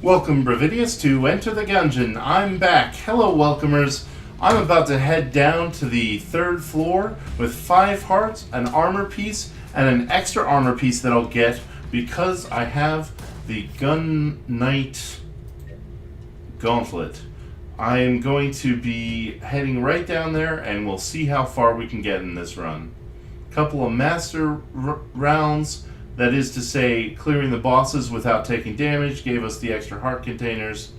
Welcome, Bravidius, to Enter the Gungeon. I'm back. Hello, welcomers. I'm about to head down to the 3rd floor with 5 hearts, an armor piece, and an extra armor piece that I'll get because I have the Gun Knight Gauntlet. I am going to be heading right down there, and we'll see how far we can get in this run. Couple of master rounds. That is to say, clearing the bosses without taking damage gave us the extra heart containers,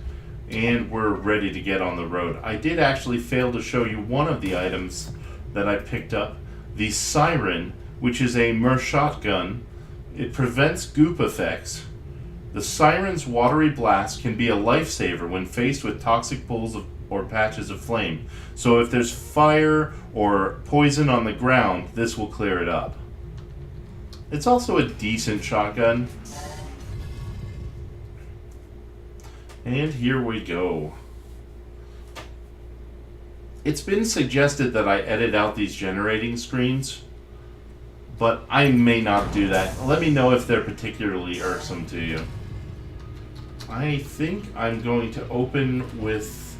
and we're ready to get on the road. I did actually fail to show you one of the items that I picked up, the Siren, which is a mer shotgun. It prevents goop effects. The Siren's watery blast can be a lifesaver when faced with toxic pools or patches of flame. So if there's fire or poison on the ground, this will clear it up. It's also a decent shotgun. And here we go. It's been suggested that I edit out these generating screens, but I may not do that. Let me know if they're particularly irksome to you. I think I'm going to open with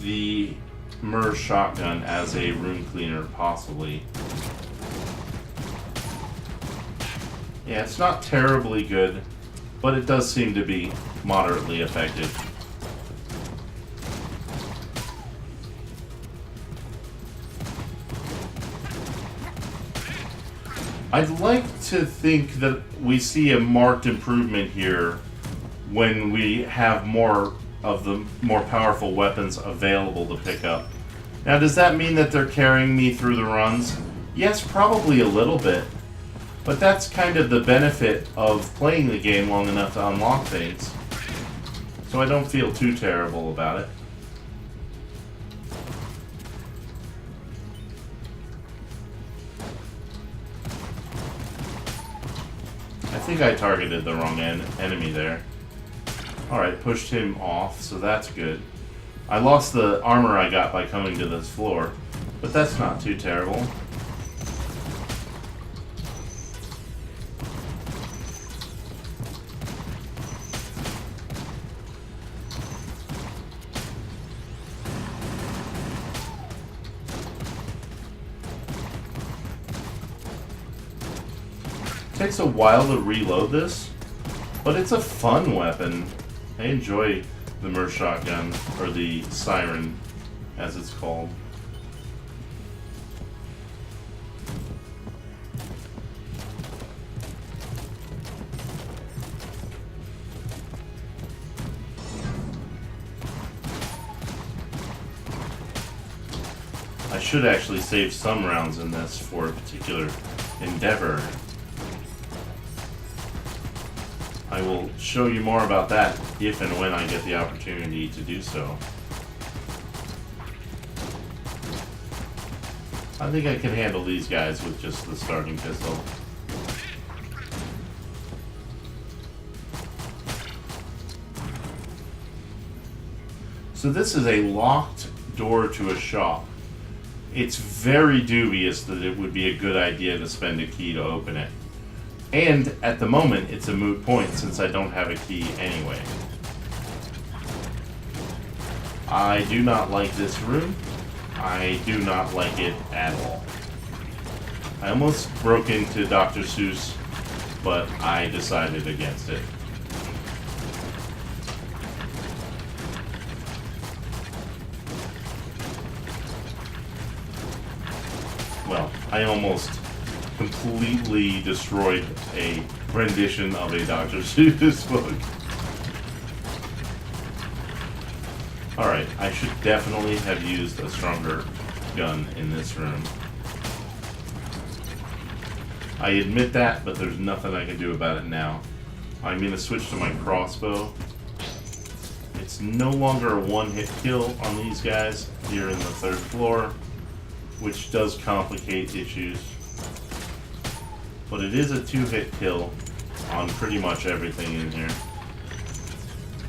the mer shotgun as a room cleaner, possibly. Yeah, it's not terribly good, but it does seem to be moderately effective. I'd like to think that we see a marked improvement here when we have more of the more powerful weapons available to pick up. Now, does that mean that they're carrying me through the runs? Yes, probably a little bit. But that's kind of the benefit of playing the game long enough to unlock things. So I don't feel too terrible about it. I think I targeted the wrong enemy there. Alright, pushed him off, so that's good. I lost the armor I got by coming to this floor, but that's not too terrible. Takes a while to reload this, but it's a fun weapon. I enjoy the mer shotgun, or the Siren, as it's called. I should actually save some rounds in this for a particular endeavor. I will show you more about that if and when I get the opportunity to do so. I think I can handle these guys with just the starting pistol. So this is a locked door to a shop. It's very dubious that it would be a good idea to spend a key to open it. And at the moment, it's a moot point since I don't have a key anyway. I do not like this room. I do not like it at all. I almost broke into Dr. Seuss, but I decided against it. Well, I almost completely destroyed a rendition of a Dr. Seuss book. Alright, I should definitely have used a stronger gun in this room. I admit that, but there's nothing I can do about it now. I'm going to switch to my crossbow. It's no longer a one-hit kill on these guys here in the 3rd floor, which does complicate issues. But it is a 2-hit kill on pretty much everything in here.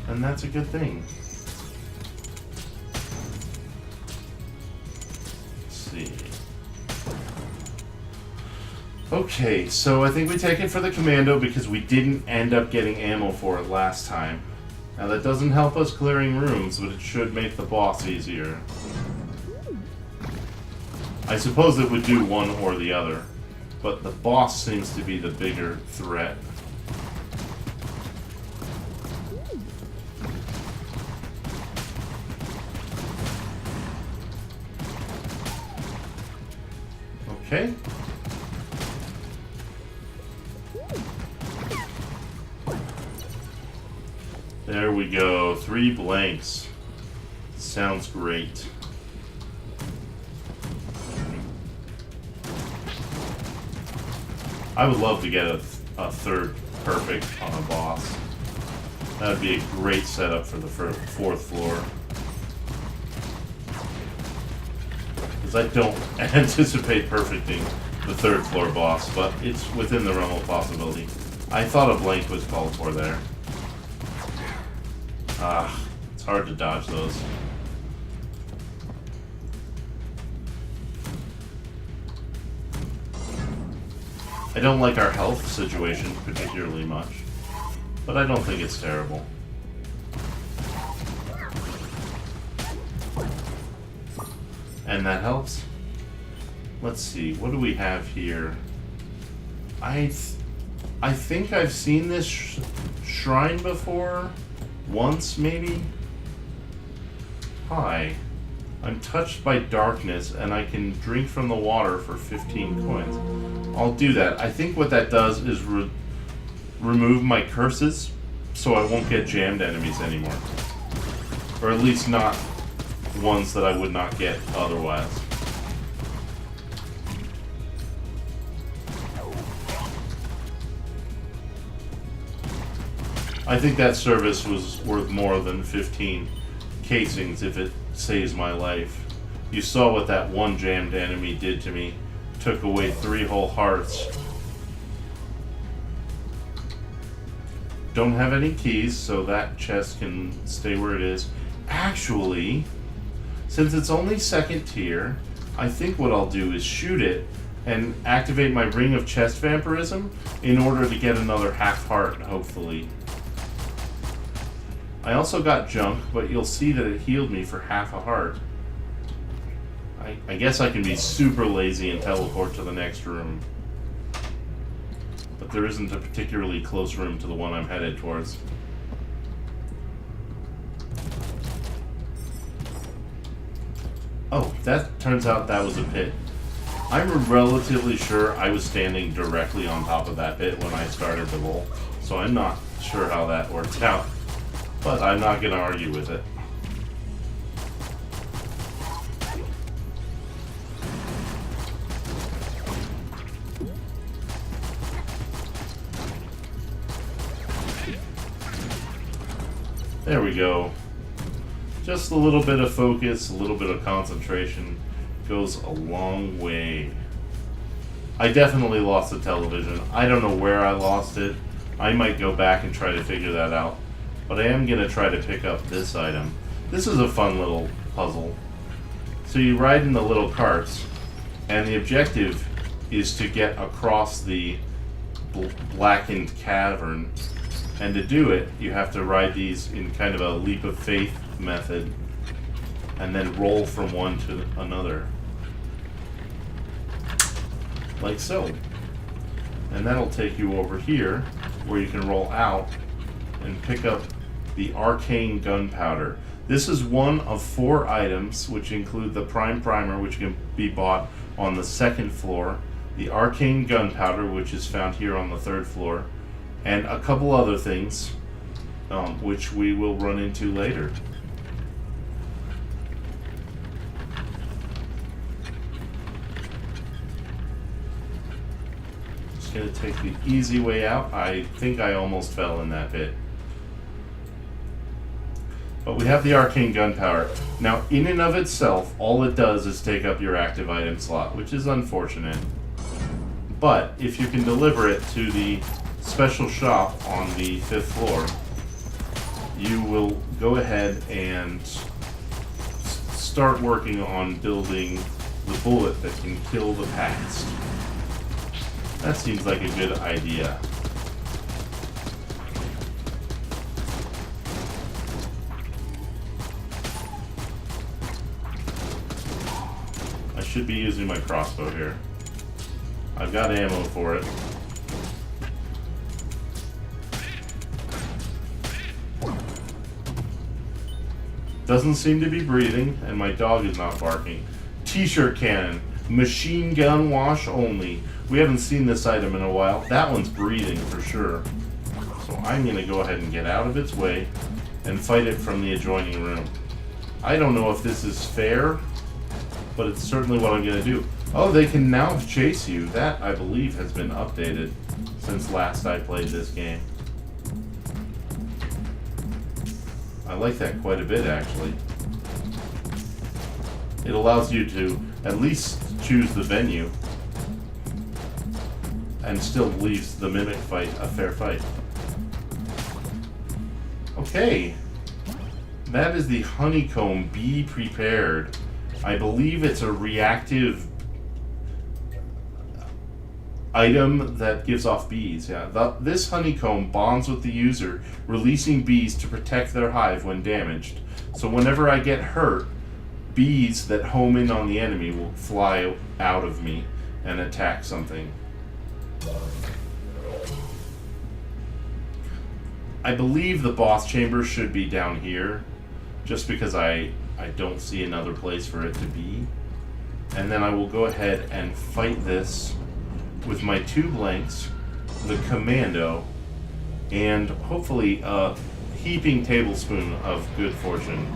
And that's a good thing. Let's see. Okay, so I think we take it for the commando because we didn't end up getting ammo for it last time. Now that doesn't help us clearing rooms, but it should make the boss easier. I suppose it would do one or the other, but the boss seems to be the bigger threat. Okay. There we go. 3 blanks. Sounds great. I would love to get a third perfect on a boss. That would be a great setup for the 4th floor. Because I don't anticipate perfecting the 3rd floor boss, but it's within the realm of possibility. I thought a blank was called for there. It's hard to dodge those. I don't like our health situation particularly much, but I don't think it's terrible. And that helps. Let's see, what do we have here? I think I've seen this shrine before. Once, maybe? Hi. I'm touched by darkness, and I can drink from the water for 15 coins. I'll do that. I think what that does is remove my curses, so I won't get jammed enemies anymore. Or at least not ones that I would not get otherwise. I think that service was worth more than 15 casings if it saves my life. You saw what that one jammed enemy did to me. Took away 3 whole hearts. Don't have any keys, so that chest can stay where it is. Actually, since it's only 2nd tier, I think what I'll do is shoot it and activate my Ring of Chest Vampirism in order to get another half heart, hopefully. I also got junk, but you'll see that it healed me for half a heart. I guess I can be super lazy and teleport to the next room. But there isn't a particularly close room to the one I'm headed towards. Oh, that turns out that was a pit. I'm relatively sure I was standing directly on top of that pit when I started the roll, so I'm not sure how that worked out. But I'm not going to argue with it. There we go. Just a little bit of focus, a little bit of concentration goes a long way. I definitely lost the television. I don't know where I lost it. I might go back and try to figure that out. But I am going to try to pick up this item. This is a fun little puzzle. So you ride in the little carts, and the objective is to get across the blackened cavern. And to do it, you have to ride these in kind of a leap of faith method, and then roll from one to another. Like so. And that'll take you over here, where you can roll out and pick up the arcane gunpowder. This is one of 4 items, which include the prime primer, which can be bought on the 2nd floor, the arcane gunpowder, which is found here on the 3rd floor, and a couple other things, which we will run into later. Just gonna take the easy way out. I think I almost fell in that pit. But we have the arcane gunpowder. Now, in and of itself, all it does is take up your active item slot, which is unfortunate. But if you can deliver it to the special shop on the 5th floor, you will go ahead and start working on building the bullet that can kill the past. That seems like a good idea. should be using my crossbow here. I've got ammo for it. Doesn't seem to be breathing, and my dog is not barking. T-shirt cannon. Machine gun wash only. We haven't seen this item in a while. That one's breathing for sure. So I'm going to go ahead and get out of its way and fight it from the adjoining room. I don't know if this is fair, but it's certainly what I'm going to do. Oh, they can now chase you. That, I believe, has been updated since last I played this game. I like that quite a bit, actually. It allows you to at least choose the venue and still leaves the mimic fight a fair fight. Okay. That is the honeycomb. Be prepared. I believe it's a reactive item that gives off bees. Yeah, this honeycomb bonds with the user, releasing bees to protect their hive when damaged. So whenever I get hurt, bees that home in on the enemy will fly out of me and attack something. I believe the boss chamber should be down here, just because I don't see another place for it to be. And then I will go ahead and fight this with my 2 blanks, the commando, and hopefully a heaping tablespoon of good fortune.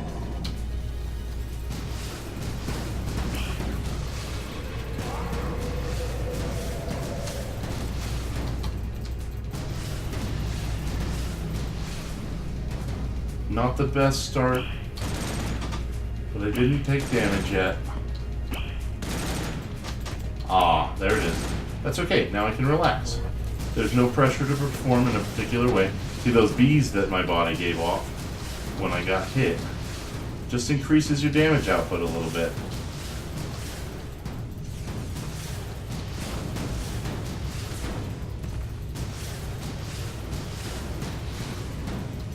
Not the best start, but I didn't take damage yet. Ah, there it is. That's okay, now I can relax. There's no pressure to perform in a particular way. See, those bees that my body gave off when I got hit just increases your damage output a little bit.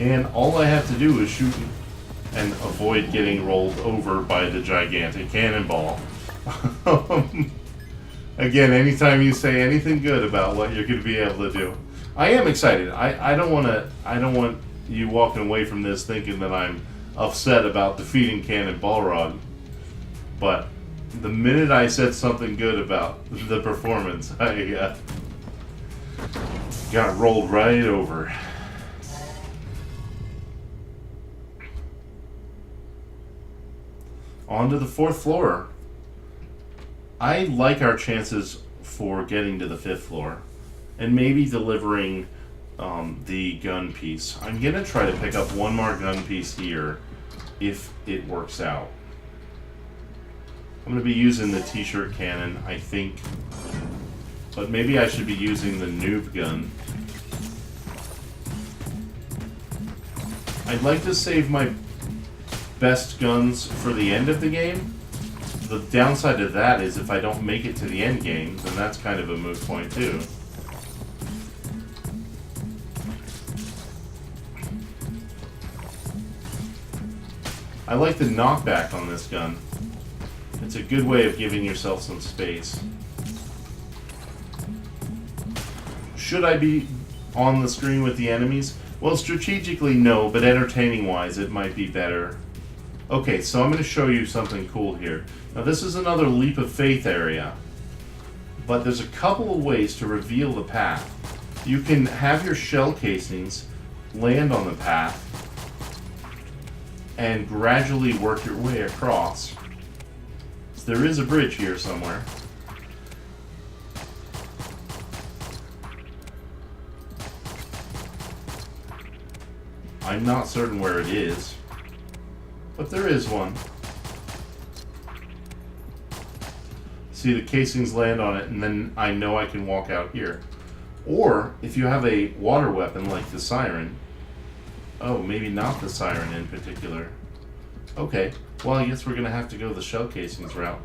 And all I have to do is shoot and avoid getting rolled over by the gigantic cannonball. Again, anytime you say anything good about what you're going to be able to do, I am excited. I don't want you walking away from this thinking that I'm upset about defeating Cannon Balrog. But the minute I said something good about the performance, I got rolled right over. On to the 4th floor. I like our chances for getting to the 5th floor and maybe delivering the gun piece. I'm going to try to pick up one more gun piece here if it works out. I'm going to be using the T-shirt cannon, I think, but maybe I should be using the noob gun. I'd like to save my best guns for the end of the game. The downside of that is if I don't make it to the end game, then that's kind of a moot point too. I like the knockback on this gun. It's a good way of giving yourself some space. Should I be on the screen with the enemies? Well, strategically no, but entertaining-wise it might be better. Okay, so I'm going to show you something cool here. Now this is another leap of faith area, but there's a couple of ways to reveal the path. You can have your shell casings land on the path and gradually work your way across. So there is a bridge here somewhere. I'm not certain where it is, but there is one. See, the casings land on it, and then I know I can walk out here. Or, if you have a water weapon like the siren... Oh, maybe not the siren in particular. Okay, well I guess we're going to have to go the shell casings route.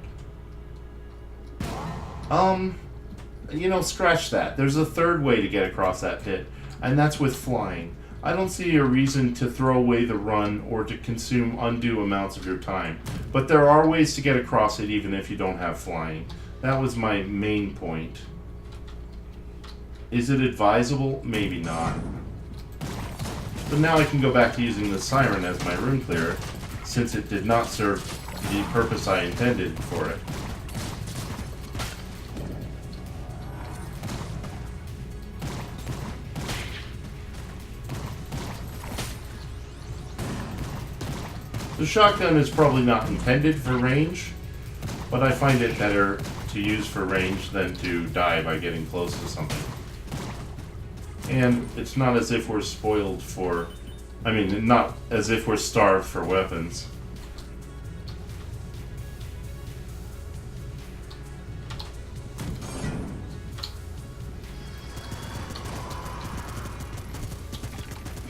You know, scratch that. There's a third way to get across that pit, and that's with flying. I don't see a reason to throw away the run or to consume undue amounts of your time. But there are ways to get across it even if you don't have flying. That was my main point. Is it advisable? Maybe not. But now I can go back to using the siren as my room clearer, since it did not serve the purpose I intended for it. The shotgun is probably not intended for range, but I find it better to use for range than to die by getting close to something. And it's not as if we're spoiled for... I mean, not as if we're starved for weapons.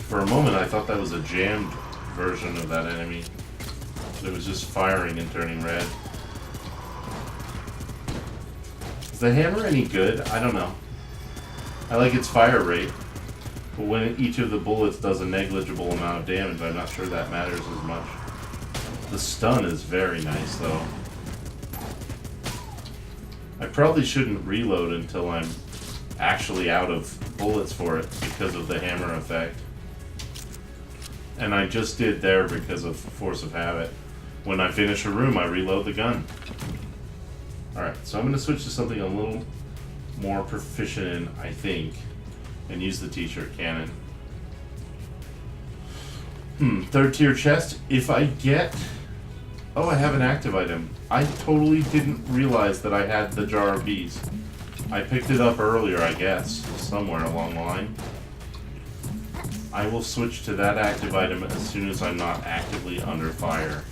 For a moment I thought that was a jammed version of that enemy. It was just firing and turning red. Is the hammer any good? I don't know. I like its fire rate, but when each of the bullets does a negligible amount of damage, I'm not sure that matters as much. The stun is very nice, though. I probably shouldn't reload until I'm actually out of bullets for it because of the hammer effect. And I just did there because of force of habit. When I finish a room, I reload the gun. Alright, so I'm going to switch to something a little more proficient in, I think, and use the t-shirt cannon. Third tier chest. If I get... Oh, I have an active item. I totally didn't realize that I had the jar of bees. I picked it up earlier, I guess, somewhere along the line. I will switch to that active item as soon as I'm not actively under fire.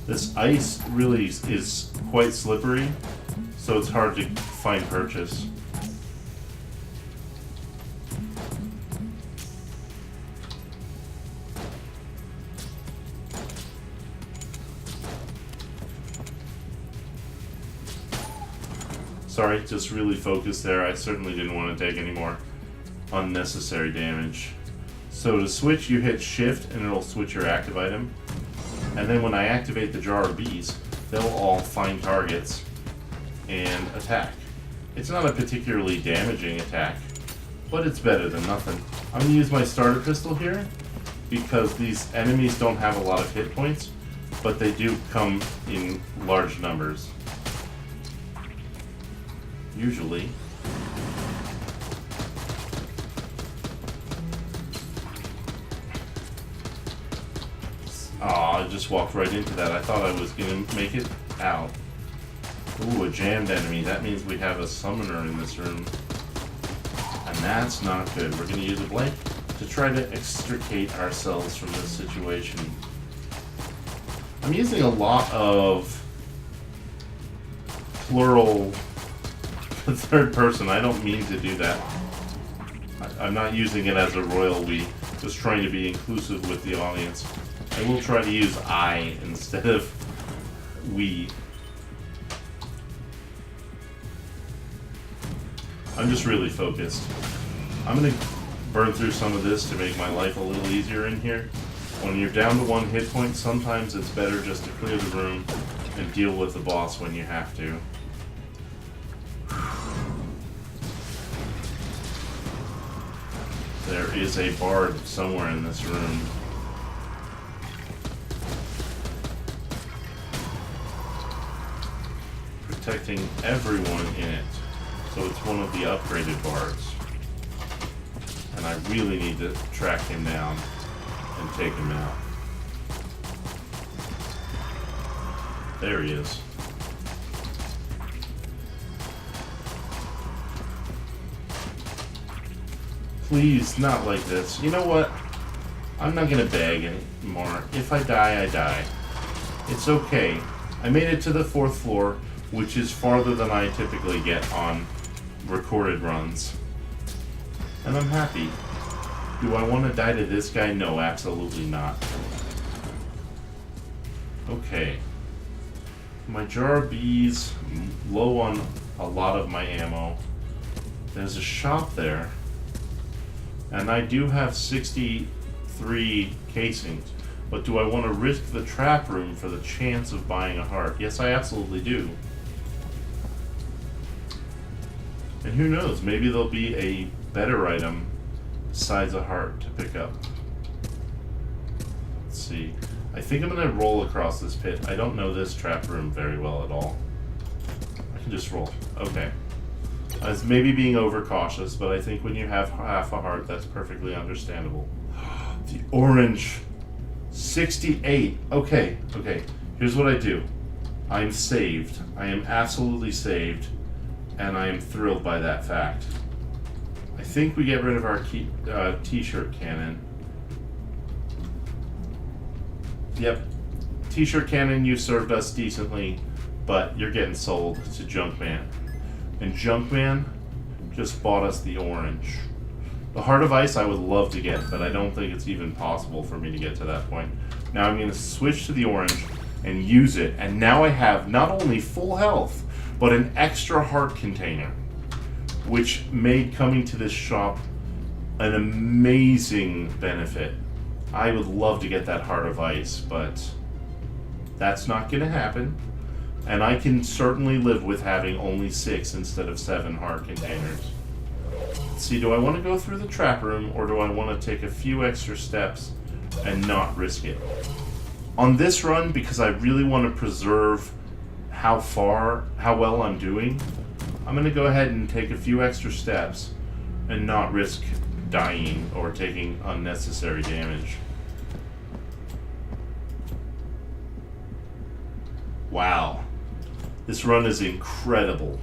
This ice really is quite slippery, so it's hard to find purchase. Sorry, just really focused there. I certainly didn't want to take any more unnecessary damage. So to switch, you hit shift and it'll switch your active item. And then when I activate the jar of bees, they'll all find targets and attack. It's not a particularly damaging attack, but it's better than nothing. I'm going to use my starter pistol here because these enemies don't have a lot of hit points, but they do come in large numbers. Usually. I just walked right into that. I thought I was going to make it out. Ooh, a jammed enemy. That means we have a summoner in this room. And that's not good. We're going to use a blank to try to extricate ourselves from this situation. I'm using a lot of plural third person. I don't mean to do that. I'm not using it as a royal we, just trying to be inclusive with the audience. I will try to use I instead of we. I'm just really focused. I'm going to burn through some of this to make my life a little easier in here. When you're down to 1 hit point, sometimes it's better just to clear the room and deal with the boss when you have to. There is a bard somewhere in this room. Protecting everyone in it. So it's one of the upgraded bards. And I really need to track him down and take him out. There he is. Please, not like this. You know what? I'm not gonna beg anymore. If I die, I die. It's okay. I made it to the 4th floor, which is farther than I typically get on recorded runs. And I'm happy. Do I want to die to this guy? No, absolutely not. Okay. My jar of bees, low on a lot of my ammo. There's a shop there. And I do have 63 casings. But do I want to risk the trap room for the chance of buying a heart? Yes, I absolutely do. And who knows, maybe there'll be a better item besides a heart to pick up. Let's see. I think I'm going to roll across this pit. I don't know this trap room very well at all. I can just roll. Okay. I was maybe being overcautious, but I think when you have half a heart, that's perfectly understandable. The orange. 68. Okay, okay. Here's what I do. I'm saved. I am absolutely saved. And I am thrilled by that fact. I think we get rid of our t-shirt cannon. Yep. T-shirt cannon, you served us decently, but you're getting sold to Junkman. And Junkman just bought us the orange. The Heart of Ice I would love to get, but I don't think it's even possible for me to get to that point. Now I'm going to switch to the orange and use it, and now I have not only full health, but an extra heart container, which made coming to this shop an amazing benefit. I would love to get that Heart of Ice, but that's not going to happen. And I can certainly live with having only 6 instead of 7 heart containers. Let's see, do I want to go through the trap room, or do I want to take a few extra steps and not risk it? On this run, because I really want to preserve how well I'm doing, I'm going to go ahead and take a few extra steps and not risk dying or taking unnecessary damage. Wow. This run is incredible.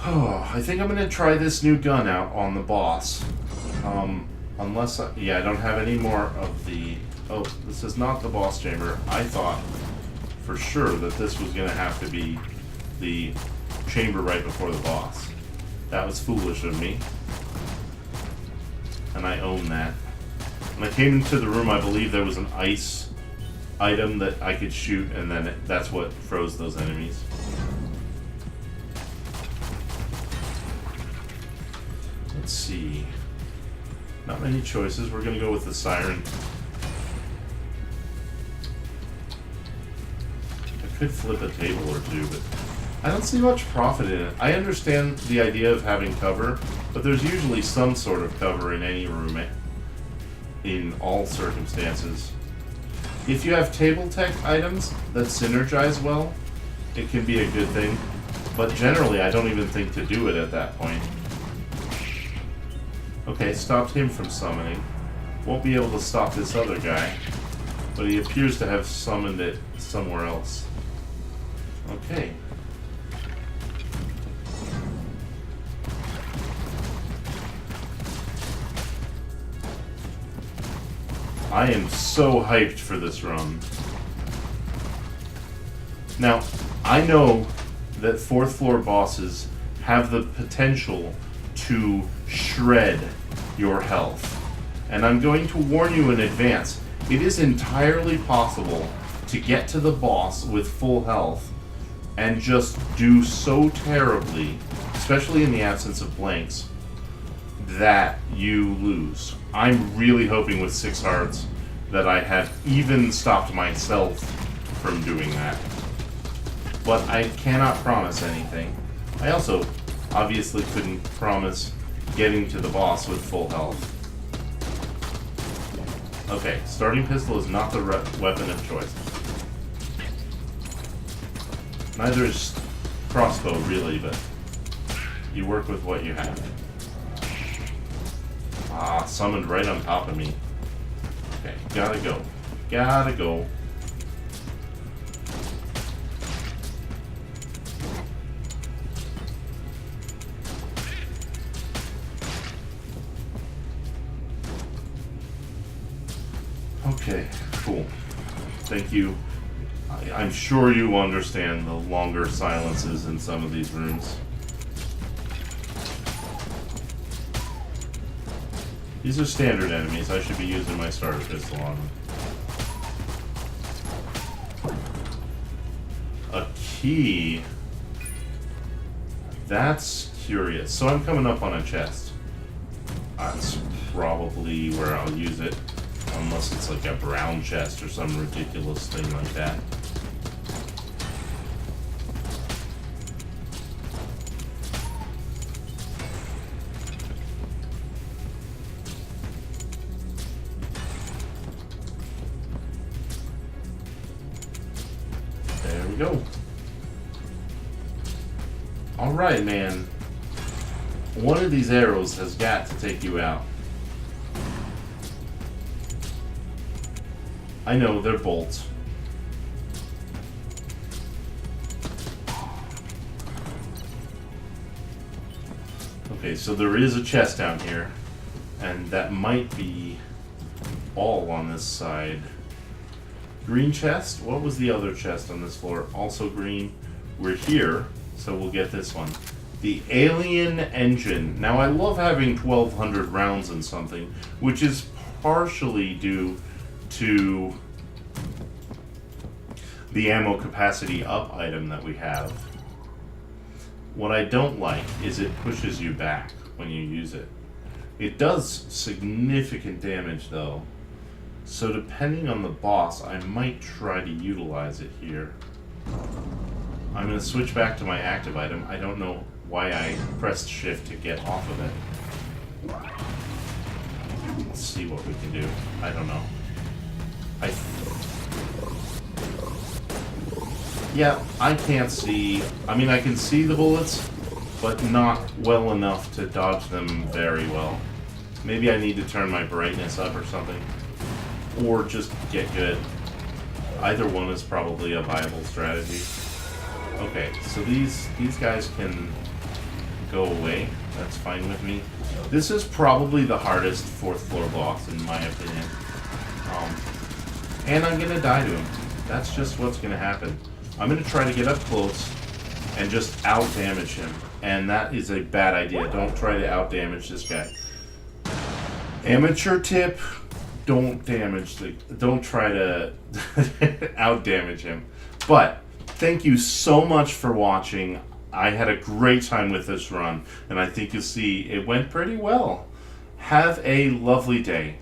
Oh, I think I'm going to try this new gun out on the boss. Unless, yeah, I don't have any more of the... Oh, this is not the boss chamber. I thought for sure that this was going to have to be the chamber right before the boss. That was foolish of me. And I own that. When I came into the room, I believe there was an ice item that I could shoot, and then that's what froze those enemies. Let's see. Not many choices. We're going to go with the siren. I could flip a table or two, but I don't see much profit in it. I understand the idea of having cover, but there's usually some sort of cover in any room in all circumstances. If you have table tech items that synergize well, it can be a good thing, but generally I don't even think to do it at that point. Okay, stopped him from summoning. Won't be able to stop this other guy, but he appears to have summoned it somewhere else. Okay. I am so hyped for this run. Now, I know that 4th floor bosses have the potential to shred your health. And I'm going to warn you in advance, it is entirely possible to get to the boss with full health and just do so terribly, especially in the absence of blanks, that you lose. I'm really hoping with 6 hearts that I have even stopped myself from doing that. But I cannot promise anything. I also obviously couldn't promise getting to the boss with full health. Okay, starting pistol is not the weapon of choice. Neither is crossbow really, but you work with what you have. Ah, summoned right on top of me. Okay, gotta go. Gotta go. Okay, cool. Thank you. I'm sure you understand the longer silences in some of these rooms. These are standard enemies. I should be using my starter pistol on them. A key. That's curious. So I'm coming up on a chest. That's probably where I'll use it. Unless it's like a brown chest or some ridiculous thing like that. There we go. Alright, man. One of these arrows has got to take you out. I know, they're bolts. Okay, so there is a chest down here. And that might be all on this side. Green chest? What was the other chest on this floor? Also green. We're here, so we'll get this one. The Alien Engine. Now, I love having 1,200 rounds in something, which is partially due to the ammo capacity up item that we have. What I don't like is it pushes you back when you use it. It does significant damage though. So depending on the boss, I might try to utilize it here. I'm going to switch back to my active item. I don't know why I pressed shift to get off of it. Let's see what we can do. I don't know. Yeah, I can't see. I mean, I can see the bullets, but not well enough to dodge them very well. Maybe I need to turn my brightness up or something. Or just get good. Either one is probably a viable strategy. Okay, so these guys can go away. That's fine with me. This is probably the hardest 4th floor boss, in my opinion. And I'm gonna die to him. That's just what's gonna happen. I'm gonna try to get up close and just out-damage him. And that is a bad idea. Don't try to out-damage this guy. Amateur tip, don't try to out-damage him. But, thank you so much for watching. I had a great time with this run, and I think you'll see it went pretty well. Have a lovely day.